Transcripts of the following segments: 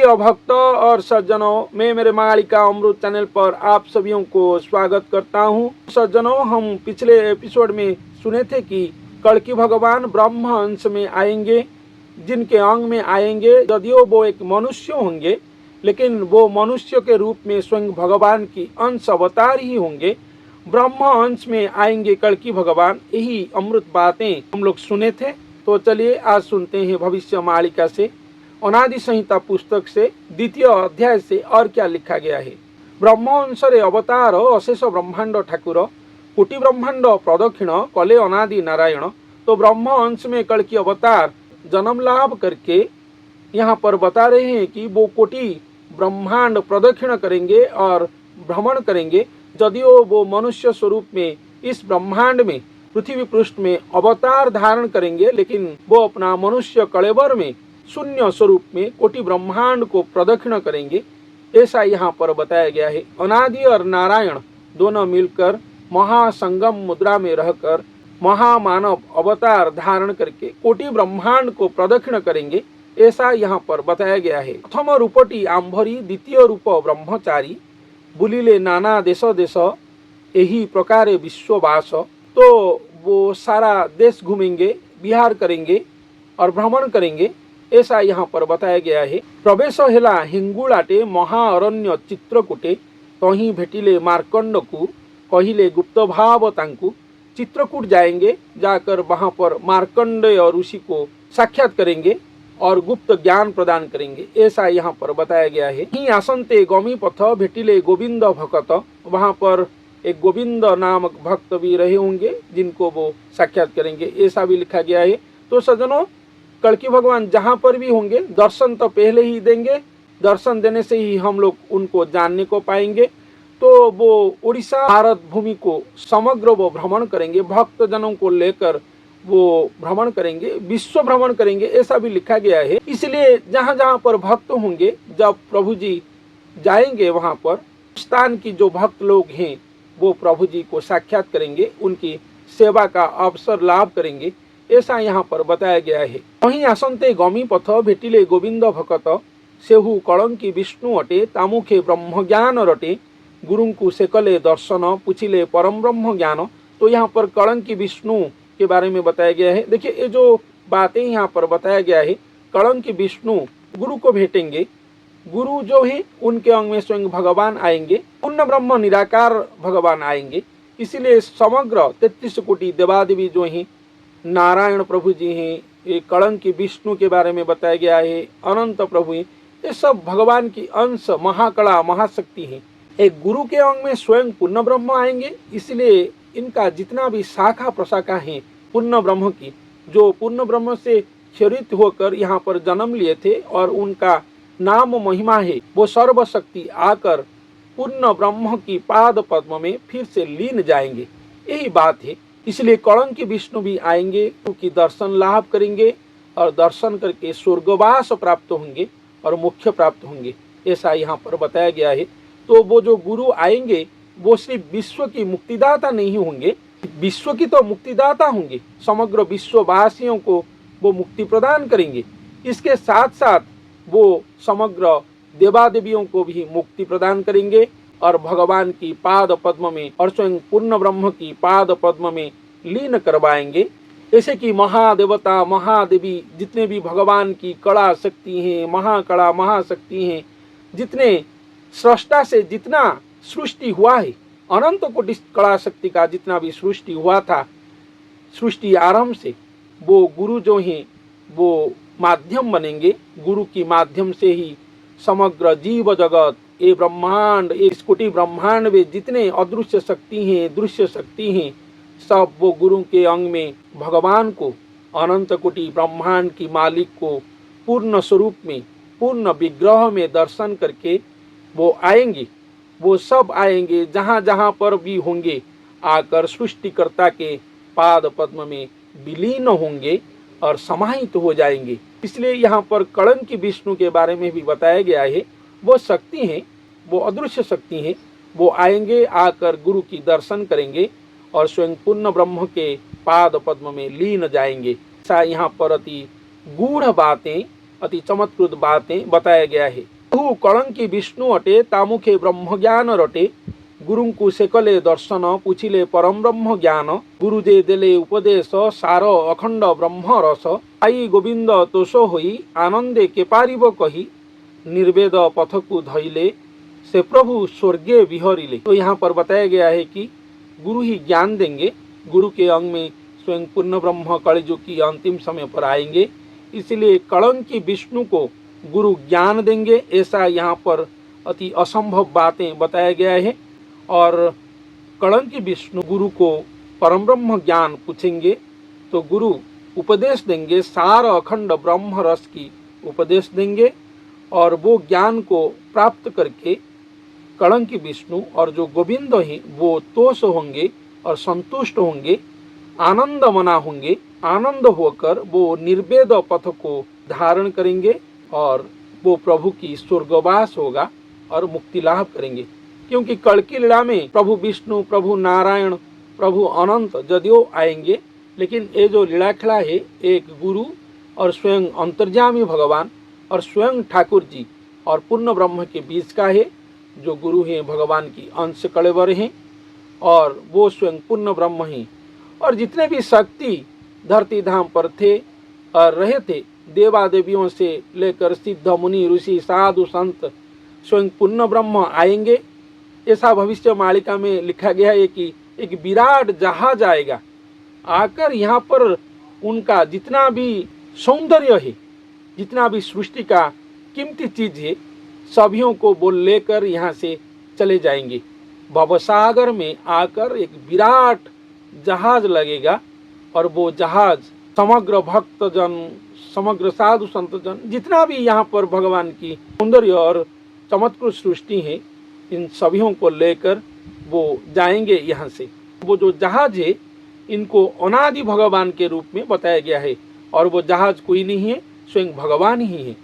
प्रिय भक्त और सज्जनों, मैं मेरे मालिका अमृत चैनल पर आप सभी को स्वागत करता हूं। सज्जनों, हम पिछले एपिसोड में सुने थे कि कल्कि भगवान ब्रह्म अंश में आएंगे, जिनके अंग में आएंगे। यदियो वो एक मनुष्य होंगे, लेकिन वो मनुष्य के रूप में स्वयं भगवान की अंश अवतार ही होंगे। ब्रह्म अंश में आएंगे कल्कि भगवान, यही अमृत बातें हम लोग सुने थे। तो चलिए आज सुनते हैं भविष्य मालिका से, अनादि संहिता पुस्तक से, द्वितीय अध्याय से और क्या लिखा गया है। ब्रह्मवंशरे अवतार अशेष ब्रह्मांड ठाकुर, कोटि ब्रह्मांड प्रदक्षिण कले अनादि नारायण। तो ब्रह्म अंश में कल्कि अवतार जन्म लाभ करके यहाँ पर बता रहे हैं कि वो कोटि ब्रह्मांड प्रदक्षिण करेंगे और भ्रमण करेंगे। यदियो वो मनुष्य स्वरूप में इस ब्रह्मांड में पृथ्वी पृष्ठ में अवतार धारण करेंगे, लेकिन वो अपना मनुष्य कलेवर में शून्य स्वरूप में कोटि ब्रह्मांड को प्रदक्षिण करेंगे, ऐसा यहाँ पर बताया गया है। अनादि और नारायण दोनों मिलकर महासंगम मुद्रा में रहकर महामानव अवतार धारण करके कोटि ब्रह्मांड को प्रदक्षिण करेंगे, ऐसा यहाँ पर बताया गया है। प्रथम रूपटी आंभरी, द्वितीय रूप ब्रह्मचारी, बुलिले नाना देश देश, यही प्रकारे विश्ववास। तो वो सारा देश घूमेंगे, विहार करेंगे और भ्रमण करेंगे, ऐसा यहाँ पर बताया गया है। प्रवेश हेला हिंगुलाटे महाअरण्य चित्रकूटे, तही भेटिले मार्कंड को कहिले गुप्त भाव तांकु। चित्रकूट जाएंगे, जाकर वहाँ पर मार्कंडेय और ऋषि को साक्षात करेंगे और गुप्त ज्ञान प्रदान करेंगे, ऐसा यहाँ पर बताया गया है। ही आसंते गमी पथ भेटिले गोविंद भक्त, वहाँ पर एक गोविंद नामक भक्त भी रहे होंगे जिनको वो साक्षात करेंगे, ऐसा भी लिखा गया है। तो सज्जनों, कल्कि भगवान जहाँ पर भी होंगे दर्शन तो पहले ही देंगे, दर्शन देने से ही हम लोग उनको जानने को पाएंगे। तो वो उड़ीसा भारत भूमि को समग्र वो भ्रमण करेंगे, भक्त जनों को लेकर वो भ्रमण करेंगे, विश्व भ्रमण करेंगे, ऐसा भी लिखा गया है। इसलिए जहाँ जहाँ पर भक्त होंगे, जब प्रभु जी जाएंगे वहाँ पर स्थान की जो भक्त लोग हैं वो प्रभु जी को साक्षात करेंगे, उनकी सेवा का अवसर लाभ करेंगे, ऐसा यहाँ पर बताया गया है। वहीं आसंते गमी पथ भेटिले गोविंद भकत, सेहु कलंकी विष्णु अटे, तामुखे ब्रह्म ज्ञान रटे, गुरुंकु सेकले दर्शन पुछिले परम ब्रह्म ज्ञान। तो यहाँ पर कलंकी विष्णु के बारे में बताया गया है। देखिए, ये जो बातें यहाँ पर बताया गया है, कलंकी विष्णु गुरु को भेटेंगे, गुरु जो है उनके अंग में स्वयं भगवान आएंगे, पूर्ण ब्रह्म निराकार भगवान आएंगे। इसीलिए समग्र 33 कोटि देवादेवी जो हैं, नारायण प्रभु जी हैं, ये कलंकी विष्णु के बारे में बताया गया है, अनंत प्रभु हैं, ये सब भगवान की अंश महाकला महाशक्ति हैं। एक गुरु के अंग में स्वयं पूर्ण ब्रह्म आएंगे, इसलिए इनका जितना भी शाखा प्रशाखा है पूर्ण ब्रह्म की, जो पूर्ण ब्रह्म से क्षरित होकर यहाँ पर जन्म लिए थे और उनका नाम महिमा है, वो सर्वशक्ति आकर पूर्ण ब्रह्म की पाद पद्म में फिर से लीन जाएंगे, यही बात है। इसलिए कलंकी विष्णु भी आएंगे, क्योंकि दर्शन लाभ करेंगे और दर्शन करके स्वर्गवास प्राप्त होंगे और मोक्ष प्राप्त होंगे, ऐसा यहाँ पर बताया गया है। तो वो जो गुरु आएंगे वो सिर्फ विश्व की मुक्तिदाता नहीं होंगे, विश्व की तो मुक्तिदाता होंगे, समग्र विश्ववासियों को वो मुक्ति प्रदान करेंगे। इसके साथ साथ वो समग्र देवादेवियों को भी मुक्ति प्रदान करेंगे और भगवान की पाद पद्म में और स्वयं पूर्ण ब्रह्म की पाद पद्म में लीन करवाएंगे। जैसे कि महादेवता महादेवी जितने भी भगवान की कला शक्ति हैं, महाकला महाशक्ति हैं, जितने सृष्टा से जितना सृष्टि हुआ है, अनंत कोटि कला शक्ति का जितना भी सृष्टि हुआ था, सृष्टि आरंभ से, वो गुरु जो हैं वो माध्यम बनेंगे। गुरु की माध्यम से ही समग्र जीव जगत, ये ब्रह्मांड, इस कोटि ब्रह्मांड में जितने अदृश्य शक्ति हैं, दृश्य शक्ति हैं, सब वो गुरु के अंग में भगवान को, अनंत कोटि ब्रह्मांड की मालिक को पूर्ण स्वरूप में, पूर्ण विग्रह में दर्शन करके वो आएंगे। वो सब आएंगे, जहाँ जहाँ पर भी होंगे आकर सृष्टिकर्ता के पाद पद्म में विलीन होंगे और समाहित हो जाएंगे। इसलिए यहाँ पर कलंकी विष्णु के बारे में भी बताया गया है। वो शक्ति हैं, वो अदृश्य शक्ति हैं, वो आएंगे, आकर गुरु की दर्शन करेंगे और स्वयं पूर्ण ब्रह्म के पाद पद्म में लीन जाएंगे। ऐसा यहाँ पर अति गूढ़ बातें, अति चमत्कृत बातें बताया गया है। हु कलंकी विष्णु अटे तामुखे ब्रह्म ज्ञान रटे गुरु को सेकले दर्शन पुछिले परम ब्रह्म ज्ञान गुरुजे देले उपदेश सार अखंड ब्रह्म रस आई गोविंद तोष होई आनंदे के पारिब कही निर्वेद पथ को धइले से प्रभु स्वर्गे विहरिले। तो यहाँ पर बताया गया है कि गुरु ही ज्ञान देंगे। गुरु के अंग में स्वयं पूर्ण ब्रह्म कलियुग की अंतिम समय पर आएंगे, इसलिए कलंकी विष्णु को गुरु ज्ञान देंगे, ऐसा यहाँ पर अति असंभव बातें बताया गया है। और कलंकी विष्णु गुरु को परम ब्रह्म ज्ञान पूछेंगे तो गुरु उपदेश देंगे, सार अखंड ब्रह्म रस की उपदेश देंगे और वो ज्ञान को प्राप्त करके कलंकी विष्णु और जो गोविंद हैं वो तोष होंगे और संतुष्ट होंगे, आनंद मना होंगे। आनंद होकर वो निर्वेद पथ को धारण करेंगे और वो प्रभु की स्वर्गवास होगा और मुक्ति लाभ करेंगे। क्योंकि कल्की लीला में प्रभु विष्णु, प्रभु नारायण, प्रभु अनंत जदियो आएंगे, लेकिन ये जो लीला खेला है एक गुरु और स्वयं अंतर्यामी भगवान और स्वयं ठाकुर जी और पूर्ण ब्रह्म के बीच का है। जो गुरु हैं भगवान की अंश कलेवर हैं और वो स्वयं पूर्ण ब्रह्म हैं। और जितने भी शक्ति धरती धाम पर थे और रहे थे, देवा देवियों से लेकर सिद्ध मुनि ऋषि साधु संत, स्वयं पूर्ण ब्रह्म आएंगे। ऐसा भविष्य मालिका में लिखा गया है कि एक विराट जहाज आएगा, आकर यहाँ पर उनका जितना भी सौंदर्य है, जितना भी सृष्टि का कीमती चीज है, सभियों को वो लेकर यहाँ से चले जाएंगे। भवसागर में आकर एक विराट जहाज लगेगा और वो जहाज समग्र भक्तजन, समग्र साधु संतजन, जितना भी यहाँ पर भगवान की सौंदर्य और चमत्कृत सृष्टि है, इन सभियों को लेकर वो जाएंगे यहाँ से। वो जो जहाज है इनको अनादि भगवान के रूप में बताया गया है और वो जहाज कोई नहीं है, स्वयं भगवान ही है।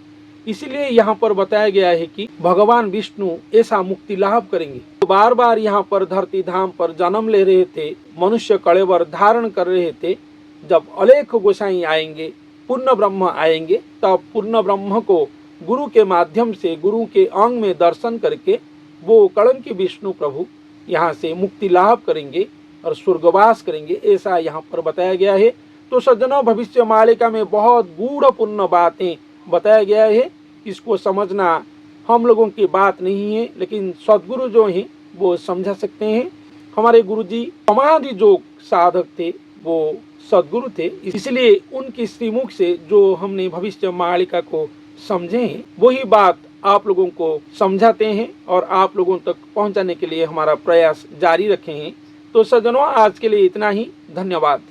इसलिए यहाँ पर बताया गया है कि भगवान विष्णु ऐसा मुक्ति लाभ करेंगे। तो बार बार यहाँ पर धरती धाम पर जन्म ले रहे थे, मनुष्य कलेवर धारण कर रहे थे। जब अलेख गोसाई आएंगे, पूर्ण ब्रह्म आएंगे, तब पूर्ण ब्रह्म को गुरु के माध्यम से, गुरु के अंग में दर्शन करके वो कलंकी विष्णु प्रभु यहाँ से मुक्ति लाभ करेंगे और स्वर्गवास करेंगे, ऐसा यहाँ पर बताया गया है। तो सज्जनों, भविष्य मालिका में बहुत गूढ़पूर्ण बातें बताया गया है। इसको समझना हम लोगों की बात नहीं है, लेकिन सद्गुरु जो हैं वो समझा सकते हैं। हमारे गुरुजी समाधि योग साधक थे, वो सद्गुरु थे, इसलिए उनकी श्रीमुख से जो हमने भविष्य मालिका को समझे हैं वही बात आप लोगों को समझाते हैं और आप लोगों तक पहुंचाने के लिए हमारा प्रयास जारी रखे हैं। तो सज्जनों, आज के लिए इतना ही। धन्यवाद।